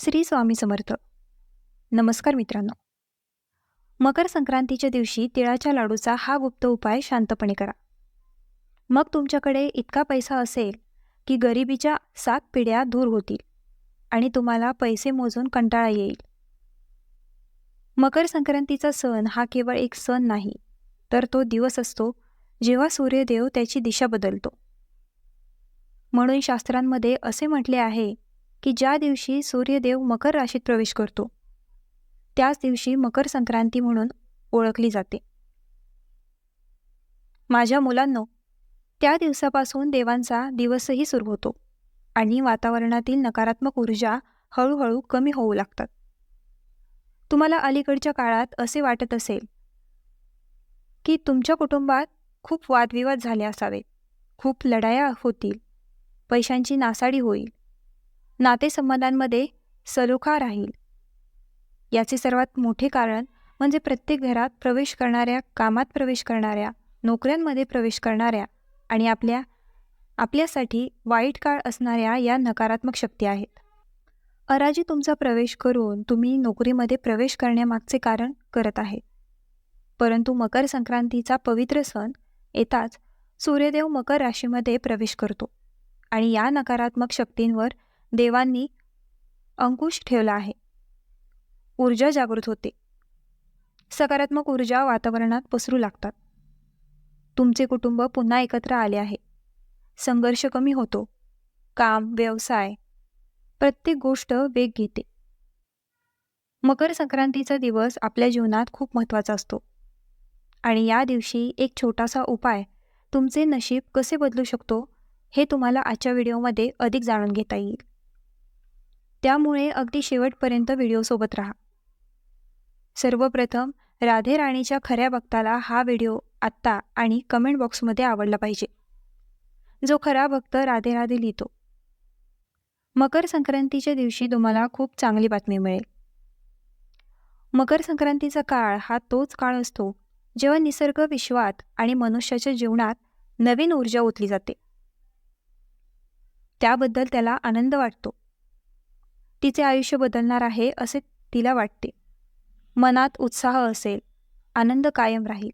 श्री स्वामी समर्थ. नमस्कार मित्रांनो. मकर संक्रांतीच्या दिवशी तिळाच्या लाडूचा हा गुप्त उपाय शांतपणे करा. मग तुमच्याकडे इतका पैसा असेल की गरिबीच्या 7 पिढ्या दूर होतील आणि तुम्हाला पैसे मोजून कंटाळा येईल. मकर संक्रांतीचा सण हा केवळ एक सण नाही, तर तो दिवस असतो जेव्हा सूर्यदेव त्याची दिशा बदलतो. म्हणून शास्त्रांमध्ये असे म्हटले आहे की ज्या दिवशी सूर्यदेव मकर राशीत प्रवेश करतो त्याच दिवशी मकर संक्रांती म्हणून ओळखली जाते. माझ्या मुलांनो, त्या दिवसापासून देवांचा दिवसही सुरू होतो आणि वातावरणातील नकारात्मक ऊर्जा हळूहळू कमी होऊ लागतात. तुम्हाला अलीकडच्या काळात असे वाटत असेल की तुमच्या कुटुंबात खूप वादविवाद झाले असावेत, खूप लढाया होतील, पैशांची नासाडी होईल, नातेसंबंधांमध्ये सलोखा राहील. याचे सर्वात मोठे कारण म्हणजे प्रत्येक घरात प्रवेश करणाऱ्या, कामात प्रवेश करणाऱ्या, नोकऱ्यांमध्ये प्रवेश करणाऱ्या आणि आपल्यासाठी वाईट काळ असणाऱ्या या नकारात्मक शक्ती आहेत. अराजी तुमचा प्रवेश करून तुम्ही नोकरीमध्ये प्रवेश करण्यामागचे कारण करत आहे. परंतु मकर संक्रांतीचा पवित्र सण येताच सूर्यदेव मकर राशीमध्ये प्रवेश करतो आणि या नकारात्मक शक्तींवर देवांनी अंकुश ठेवला आहे. ऊर्जा जागृत होते. सकारात्मक ऊर्जा वातावरणात पसरू लागतात. तुमचे कुटुंब पुन्हा एकत्र आले आहे. संघर्ष कमी होतो. काम, व्यवसाय, प्रत्येक गोष्ट वेग घेते. मकर संक्रांतीचा दिवस आपल्या जीवनात खूप महत्त्वाचा असतो आणि या दिवशी एक छोटासा उपाय तुमचे नशीब कसे बदलू शकतो हे तुम्हाला आजच्या व्हिडिओमध्ये अधिक जाणून घेता येईल. त्यामुळे अगदी शेवटपर्यंत व्हिडिओसोबत राहा. सर्वप्रथम राधे राणीच्या खऱ्या भक्ताला हा व्हिडिओ आत्ता आणि कमेंट बॉक्समध्ये आवडला पाहिजे. जो खरा भक्त राधे राधे लिहितो. मकर संक्रांतीच्या दिवशी तुम्हाला खूप चांगली बातमी मिळेल. मकर संक्रांतीचा काळ हा तोच काळ असतो जेव्हा निसर्ग विश्वात आणि मनुष्याच्या जीवनात नवीन ऊर्जा ओतली जाते. त्याबद्दल त्याला आनंद वाटतो. तिचे आयुष्य बदलणार आहे असे तिला वाटते. मनात उत्साह असेल, आनंद कायम राहील.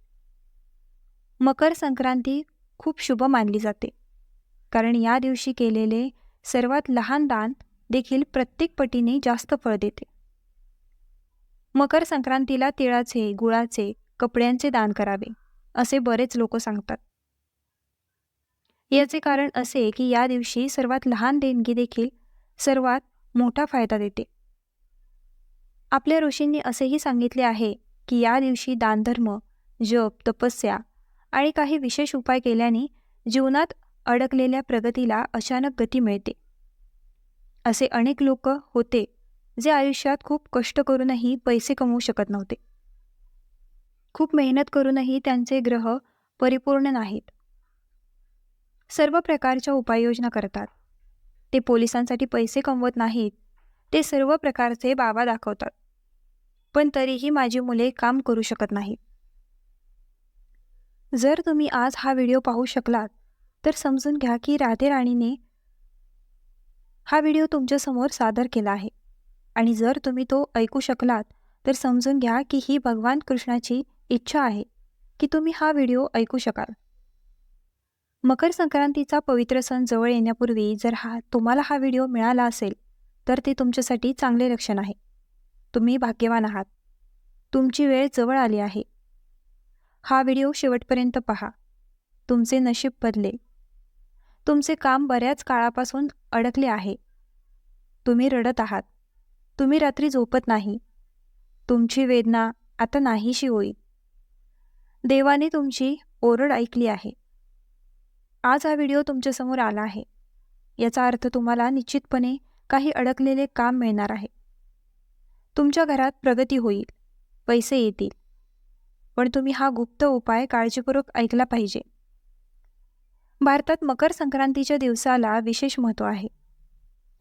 मकर संक्रांती खूप शुभ मानली जाते कारण या दिवशी केलेले सर्वात लहान दान देखील प्रत्येक पटीने जास्त फळ देते. मकर संक्रांतीला तिळाचे, गुळाचे, कपड्यांचे दान करावे असे बरेच लोक सांगतात. याचे कारण असे की या दिवशी सर्वात लहान देणगी देखील सर्वात मोठा फायदा देते. आपल्या ऋषींनी असेही सांगितले आहे की या दिवशी दानधर्म, जप, तपस्या आणि काही विशेष उपाय केल्याने जीवनात अडकलेल्या प्रगतीला अचानक गती मिळते. असे अनेक लोक होते जे आयुष्यात खूप कष्ट करूनही पैसे कमवू शकत नव्हते. खूप मेहनत करूनही त्यांचे ग्रह परिपूर्ण नाहीत. सर्व प्रकारच्या उपाययोजना करतात. ते पोलिसांसाठी पैसे कमवत नाहीत. ते सर्व प्रकारचे बाबा दाखवतात. पण तरीही माझी मुले काम करू शकत नाहीत. जर तुम्ही आज हा व्हिडिओ पाहू शकलात तर समजून घ्या की राधे राणीने हा व्हिडिओ तुमच्यासमोर सादर केला आहे आणि जर तुम्ही तो ऐकू शकलात तर समजून घ्या की ही भगवान कृष्णाची इच्छा आहे की तुम्ही हा व्हिडिओ ऐकू शकाल. मकर संक्रांतीचा पवित्र सण जवळ येण्यापूर्वी जर तुम्हाला हा व्हिडिओ मिळाला असेल तर ते तुमच्यासाठी चांगले लक्षण आहे. तुम्ही भाग्यवान आहात. तुमची वेळ जवळ आली आहे. हा व्हिडिओ शेवटपर्यंत पहा. तुमचे नशीब बदलेल. तुमचे काम बऱ्याच काळापासून अडकले आहे. तुम्ही रडत आहात. तुम्ही रात्री झोपत नाही. तुमची वेदना आता नाहीशी होईल. देवाने तुमची ओरड ऐकली आहे. आज हा व्हिडिओ तुमच्यासमोर आला आहे. याचा अर्थ तुम्हाला निश्चितपणे काही अडकलेले काम मिळणार आहे. तुमच्या घरात प्रगती होईल. पैसे येतील. पण तुम्ही हा गुप्त उपाय काळजीपूर्वक ऐकला पाहिजे. भारतात मकर संक्रांतीच्या दिवसाला विशेष महत्त्व आहे.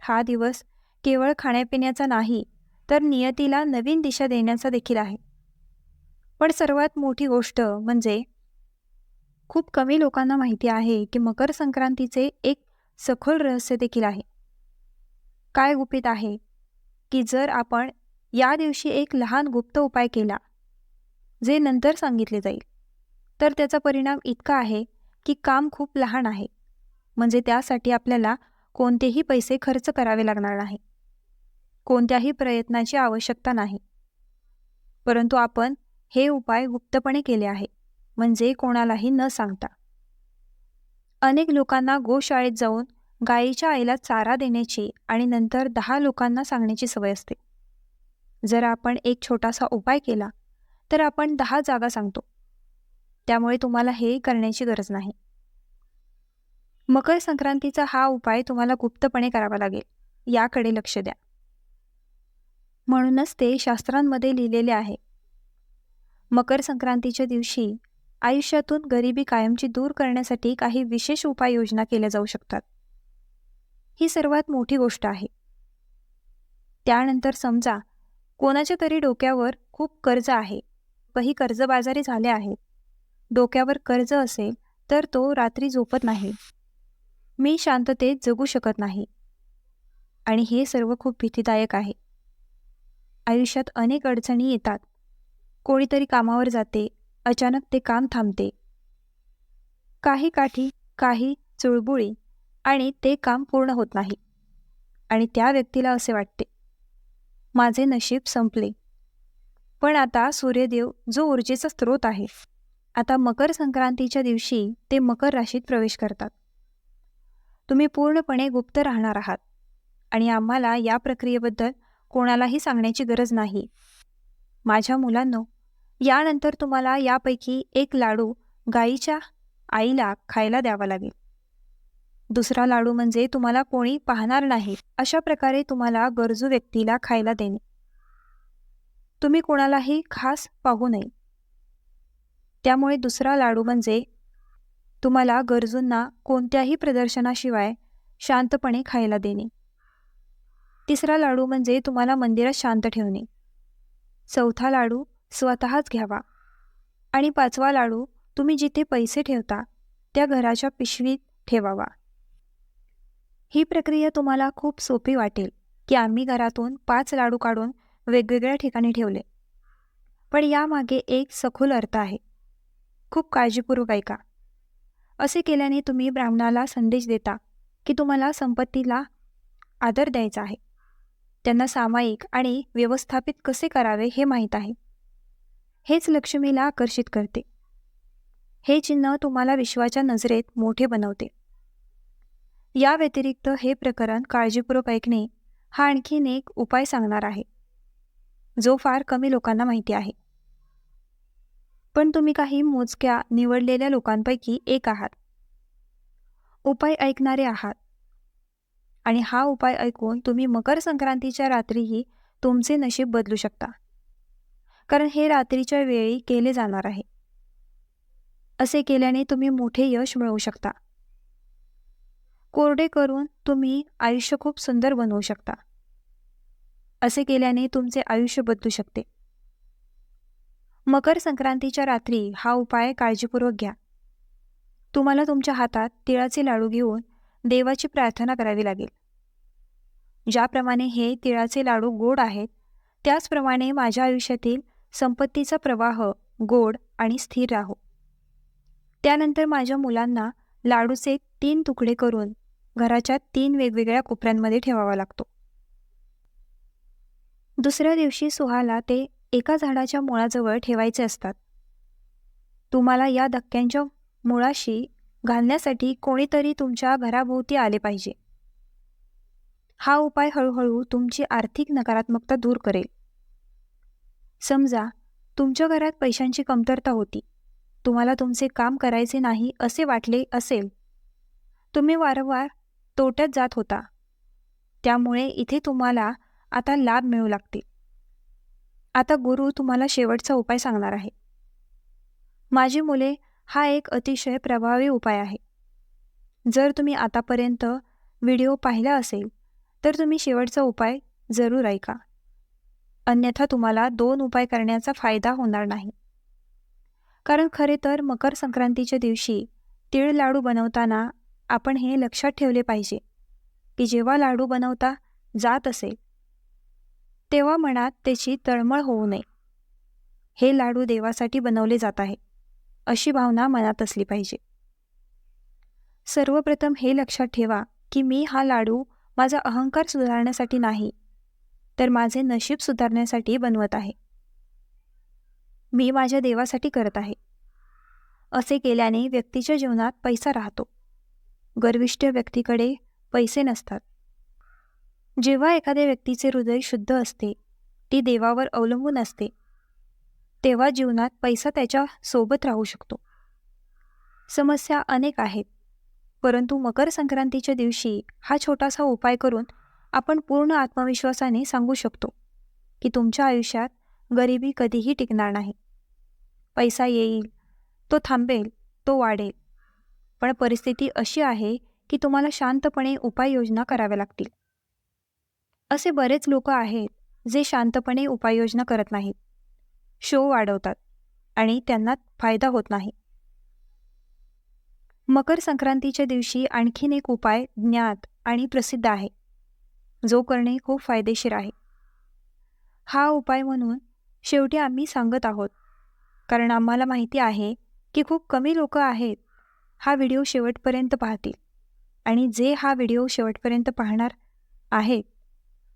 हा दिवस केवळ खाण्यापिण्याचा नाही तर नियतीला नवीन दिशा देण्याचा देखील आहे. पण सर्वात मोठी गोष्ट म्हणजे खूप कमी लोकांना माहिती आहे की मकर संक्रांतीचे एक सखोल रहस्य देखील आहे. काय गुपित आहे की जर आपण या दिवशी एक लहान गुप्त उपाय केला, जे नंतर सांगितले जाईल, तर त्याचा परिणाम इतका आहे की काम खूप लहान आहे. म्हणजे त्यासाठी आपल्याला कोणतेही पैसे खर्च करावे लागणार नाही. कोणत्याही प्रयत्नाची आवश्यकता नाही. परंतु आपण हे उपाय गुप्तपणे केले आहे, म्हणजे कोणालाही न सांगता. अनेक लोकांना गोशाळेत जाऊन गायीच्या आईला चारा देण्याची आणि नंतर 10 लोकांना सांगण्याची सवय असते. जर आपण एक छोटासा उपाय केला, तर आपण 10 जागा सांगतो. त्यामुळे तुम्हाला हे करण्याची गरज नाही. मकर संक्रांतीचा हा उपाय तुम्हाला गुप्तपणे करावा लागेल, याकडे लक्ष द्या. म्हणूनच ते शास्त्रांमध्ये लिहिलेले आहे. मकर संक्रांतीच्या दिवशी आयुष्यातून गरिबी कायमची दूर करण्यासाठी काही विशेष उपाययोजना केल्या जाऊ शकतात. ही सर्वात मोठी गोष्ट आहे. त्यानंतर समजा कोणाच्या तरी डोक्यावर खूप कर्ज आहे, काही कर्जबाजारी झाले आहेत. डोक्यावर कर्ज असेल तर तो रात्री झोपत नाही. मी शांततेत जगू शकत नाही. आणि हे सर्व खूप भीतीदायक आहे. आयुष्यात अनेक अडचणी येतात. कोणीतरी कामावर जाते, अचानक ते काम थांबते. काही काठी, काही चुळबुळी आणि ते काम पूर्ण होत नाही. आणि त्या व्यक्तीला असे वाटते, माझे नशीब संपले. पण आता सूर्यदेव जो ऊर्जेचा स्रोत आहे, आता मकर संक्रांतीच्या दिवशी ते मकर राशीत प्रवेश करतात. तुम्ही पूर्णपणे गुप्त राहणार आहात आणि आम्हाला या प्रक्रियेबद्दल कोणालाही सांगण्याची गरज नाही. माझ्या मुलांनो, यानंतर तुम्हाला यापैकी एक लाडू गायीच्या आईला खायला द्यावा लागेल. दुसरा लाडू म्हणजे तुम्हाला कोणी पाहणार नाही अशा प्रकारे तुम्हाला गरजू व्यक्तीला खायला देणे. तुम्ही कोणालाही खास पाहू नये. त्यामुळे दुसरा लाडू म्हणजे तुम्हाला गरजूंना कोणत्याही प्रदर्शनाशिवाय शांतपणे खायला देणे. तिसरा लाडू म्हणजे तुम्हाला मंदिरात शांत ठेवणे. चौथा लाडू स्वतःच घ्यावा. आणि 5वा लाडू तुम्ही जिथे पैसे ठेवता त्या घराच्या पिशवीत ठेवावा. ही प्रक्रिया तुम्हाला खूप सोपी वाटेल की आम्ही घरातून 5 लाडू काढून वेगवेगळ्या ठिकाणी ठेवले. पण यामागे एक सखोल अर्थ आहे. खूप काळजीपूर्वक ऐका. असे केल्याने तुम्ही ब्राह्मणाला संदेश देता की तुम्हाला संपत्तीला आदर द्यायचा आहे. त्यांना सामायिक आणि व्यवस्थापित कसे करावे हे माहीत आहे. हेच लक्ष्मीला आकर्षित करते. हे चिन्ह तुम्हाला विश्वाच्या नजरेत मोठे बनवते. या व्यतिरिक्त हे प्रकरण काळजीपूर्वक ऐकणे हा आणखीन एक उपाय सांगणार आहे, जो फार कमी लोकांना माहिती आहे. पण तुम्ही काही मोजक्या निवडलेल्या लोकांपैकी एक आहात. उपाय ऐकणारे आहात. आणि हा उपाय ऐकून तुम्ही मकर संक्रांतीच्या रात्रीही तुमचे नशीब बदलू शकता. कारण हे रात्रीच्या वेळी केले जाणार आहे. असे केल्याने तुम्ही मोठे यश मिळवू शकता. कोरडे करून तुम्ही आयुष्य खूप सुंदर बनवू शकता. असे केल्याने तुमचे आयुष्य बदलू शकते. मकर संक्रांतीच्या रात्री हा उपाय काळजीपूर्वक घ्या. तुम्हाला तुमच्या हातात तिळाचे लाडू घेऊन देवाची प्रार्थना करावी लागेल. ज्याप्रमाणे हे तिळाचे लाडू गोड आहेत, त्याचप्रमाणे माझ्या आयुष्यातील संपत्तीचा प्रवाह गोड आणि स्थिर राहो. त्यानंतर माझ्या मुलांना लाडूचे 3 तुकडे करून घराच्या 3 वेगवेगळ्या कोपऱ्यांमध्ये ठेवावा लागतो. दुसऱ्या दिवशी सुहाला ते एका झाडाच्या मुळाजवळ ठेवायचे असतात. तुम्हाला या धक्क्यांच्या मुळाशी घालण्यासाठी कोणीतरी तुमच्या घराभोवती आले पाहिजे. हा उपाय हळूहळू तुमची आर्थिक नकारात्मकता दूर करेल. समजा तुमच्या घरात पैशांची कमतरता होती, तुम्हाला तुमचे काम करायचे नाही असे वाटले असेल, तुम्ही वारंवार तोट्यात जात होता, त्यामुळे इथे तुम्हाला आता लाभ मिळू लागतील. आता गुरु तुम्हाला शेवटचा उपाय सांगणार आहे. माझी मुले हा एक अतिशय प्रभावी उपाय आहे. जर तुम्ही आतापर्यंत व्हिडिओ पाहिला असेल तर तुम्ही शेवटचा उपाय जरूर ऐका. अन्यथा तुम्हाला 2 उपाय करण्याचा फायदा होणार नाही. कारण खरे तर मकर संक्रांतीच्या दिवशी तीळ लाडू बनवताना आपण हे लक्षात ठेवले पाहिजे की जेव्हा लाडू बनवता जात असेल तेव्हा मनात त्याची तळमळ होऊ नये. हे लाडू देवासाठी बनवले जात आहे, अशी भावना मनात असली पाहिजे. सर्वप्रथम हे लक्षात ठेवा की मी हा लाडू माझा अहंकार सुधारण्यासाठी नाही, तर माझे नशीब सुधारण्यासाठी बनवत आहे. मी माझ्या देवासाठी करत आहे. असे केल्याने व्यक्तीच्या जीवनात पैसा राहतो. गर्विष्ठ व्यक्तीकडे पैसे नसतात. जेव्हा एखाद्या व्यक्तीचे हृदय शुद्ध असते, ती देवावर अवलंबून असते, तेव्हा जीवनात पैसा त्याच्या सोबत राहू शकतो. समस्या अनेक आहेत, परंतु मकर संक्रांतीच्या दिवशी हा छोटासा उपाय करून आपण पूर्ण आत्मविश्वासाने सांगू शकतो की तुमच्या आयुष्यात गरिबी कधीही टिकणार नाही. पैसा येईल, तो थांबेल, तो वाढेल, पण परिस्थिती अशी आहे की तुम्हाला शांतपणे उपाययोजना कराव्या लागतील. असे बरेच लोक आहेत जे शांतपणे उपाययोजना करत नाहीत, शो वाढवतात आणि त्यांना फायदा होत नाही. मकर संक्रांतीच्या दिवशी आणखीन एक उपाय ज्ञात आणि प्रसिद्ध आहे, जो करणे खूप फायदेशीर आहे. हा उपाय म्हणून शेवटी आम्ही सांगत आहोत, कारण आम्हाला माहिती आहे की खूप कमी लोक आहेत हा व्हिडिओ शेवटपर्यंत पाहतील, आणि जे हा व्हिडिओ शेवटपर्यंत पाहणार आहेत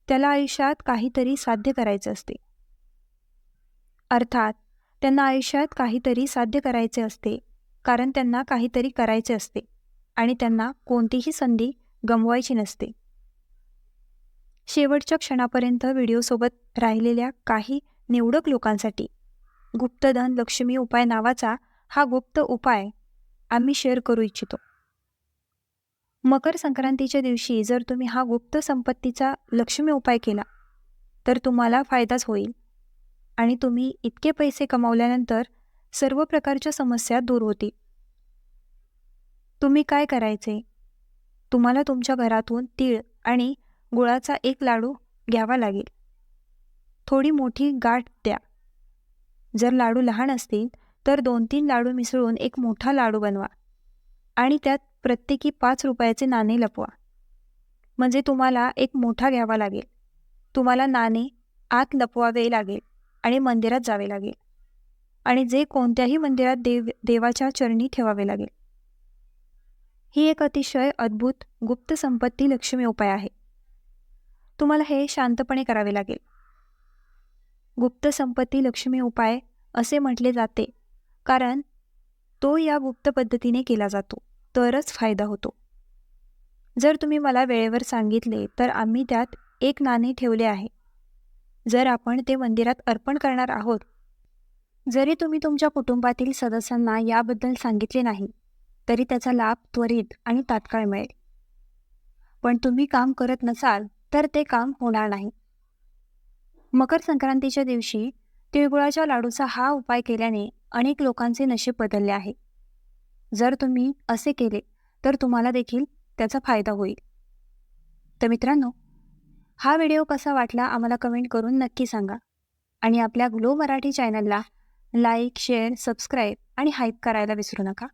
त्याला आयुष्यात काहीतरी साध्य करायचे असते. अर्थात त्यांना आयुष्यात काहीतरी साध्य करायचे असते, कारण त्यांना काहीतरी करायचे असते आणि त्यांना कोणतीही संधी गमवायची नसते. शेवटच्या क्षणापर्यंत व्हिडिओसोबत राहिलेल्या काही निवडक लोकांसाठी गुप्तधन लक्ष्मी उपाय नावाचा हा गुप्त उपाय आम्ही शेअर करू इच्छितो. मकर संक्रांतीच्या दिवशी जर तुम्ही हा गुप्त संपत्तीचा लक्ष्मी उपाय केला तर तुम्हाला फायदाच होईल, आणि तुम्ही इतके पैसे कमावल्यानंतर सर्व प्रकारच्या समस्या दूर होतील. तुम्ही काय करायचे? तुम्हाला तुमच्या घरातून तीळ आणि गुळाचा एक लाडू घ्यावा लागेल. थोडी मोठी गाठ द्या. जर लाडू लहान असतील तर 2-3 लाडू मिसळून एक मोठा लाडू बनवा आणि त्यात प्रत्येकी 5 रुपयाचे नाणे लपवा. म्हणजे तुम्हाला एक मोठा घ्यावा लागेल. तुम्हाला नाणे आत लपवावे लागेल आणि मंदिरात जावे लागेल, आणि जे कोणत्याही मंदिरात देवाच्या चरणी ठेवावे लागेल. ही एक अतिशय अद्भुत गुप्त संपत्ती लक्ष्मी उपाय आहे. तुम्हाला हे शांतपणे करावे लागेल. गुप्त संपत्ती लक्ष्मी उपाय असे म्हटले जाते कारण तो या गुप्त पद्धतीने केला जातो, तरच फायदा होतो. जर तुम्ही मला वेळेवर सांगितले तर आम्ही त्यात एक नाणे ठेवले आहे. जर आपण ते मंदिरात अर्पण करणार आहोत, जरी तुम्ही तुमच्या कुटुंबातील सदस्यांना याबद्दल सांगितले नाही तरी त्याचा लाभ त्वरित आणि तात्काळ मिळेल. पण तुम्ही काम करत नसाल तर ते काम होणार नाही. मकर संक्रांतीच्या दिवशी तिळगुळाच्या लाडूचा हा उपाय केल्याने अनेक लोकांचे नशीब बदलले आहे. जर तुम्ही असे केले तर तुम्हाला देखील त्याचा फायदा होईल. तर मित्रांनो, हा व्हिडिओ कसा वाटला आम्हाला कमेंट करून नक्की सांगा, आणि आपल्या ग्लो मराठी चॅनलला लाईक, शेअर, सबस्क्राईब आणि हाईप करायला विसरू नका.